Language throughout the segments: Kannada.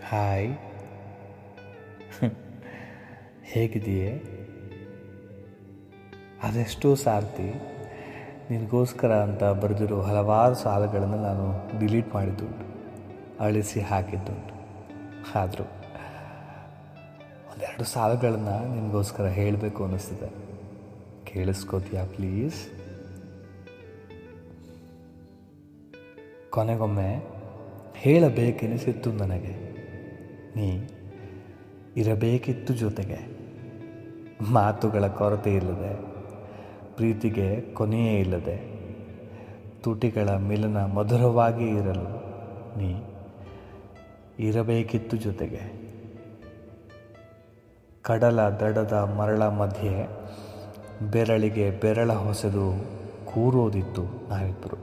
ಹಾಯ್. ಹೇಗಿದೆಯೇ? ಅದೆಷ್ಟೋ ಸಾರ್ತಿ ನಿನಗೋಸ್ಕರ ಅಂತ ಬರೆದಿರೋ ಹಲವಾರು ಸಾಲುಗಳನ್ನು ನಾನು ಡಿಲೀಟ್ ಮಾಡಿದ್ದುಂಟು, ಅಳಿಸಿ ಹಾಕಿದ್ದುಂಟು. ಆದರೂ ಒಂದೆರಡು ಸಾಲುಗಳನ್ನು ನಿನಗೋಸ್ಕರ ಹೇಳಬೇಕು ಅನ್ನಿಸ್ತಿದೆ. ಕೇಳಿಸ್ಕೋತೀಯಾ ಪ್ಲೀಸ್? ಕೊನೆಗೊಮ್ಮೆ ಹೇಳಬೇಕೆನಿಸಿತ್ತು ನನಗೆ, ನೀ ಇರಬೇಕಿತ್ತು ಜೊತೆಗೆ. ಮಾತುಗಳ ಕೊರತೆ ಇಲ್ಲದೆ, ಪ್ರೀತಿಗೆ ಕೊನೆಯೇ ಇಲ್ಲದೆ, ತುಟಿಗಳ ಮಿಲನ ಮಧುರವಾಗಿ ಇರಲು ನೀ ಇರಬೇಕಿತ್ತು ಜೊತೆಗೆ. ಕಡಲ ದಡದ ಮರಳ ಮಧ್ಯೆ ಬೆರಳಿಗೆ ಬೆರಳ ಹೊಸೆದು ಕೂರೋದಿತ್ತು ನಾವಿಬ್ಬರು.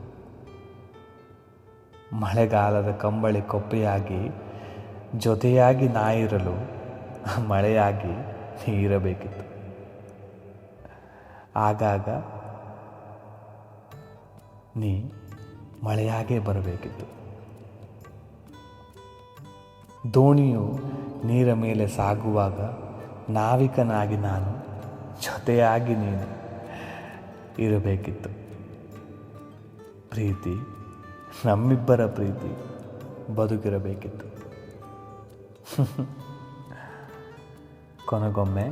ಮಳೆಗಾಲದ ಕಂಬಳಿ ಕೊಪ್ಪೆಯಾಗಿ ಜೊತೆಯಾಗಿ ನಾಯಿರಲು ಮಳೆಯಾಗಿ ನೀರಬೇಕಿತ್ತು. ಆಗಾಗ ನೀ ಮಳೆಯಾಗೇ ಬರಬೇಕಿತ್ತು. ದೋಣಿಯು ನೀರ ಮೇಲೆ ಸಾಗುವಾಗ ನಾವಿಕನಾಗಿ ನಾನು, ಜೊತೆಯಾಗಿ ನೀನು ಇರಬೇಕಿತ್ತು. ಪ್ರೀತಿ, ನಮ್ಮಿಬ್ಬರ ಪ್ರೀತಿ ಬದುಕಿರಬೇಕಿತ್ತು. ಕೊನೆಗೊಮ್ಮೆ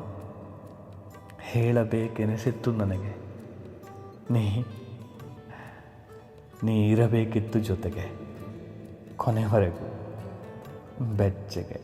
ಹೇಳಬೇಕೆನಿಸಿತ್ತು ನನಗೆ, ನೀ ಇರಬೇಕಿತ್ತು ಜೊತೆಗೆ, ಕೊನೆವರೆಗೂ ಬೆಚ್ಚಗೆ.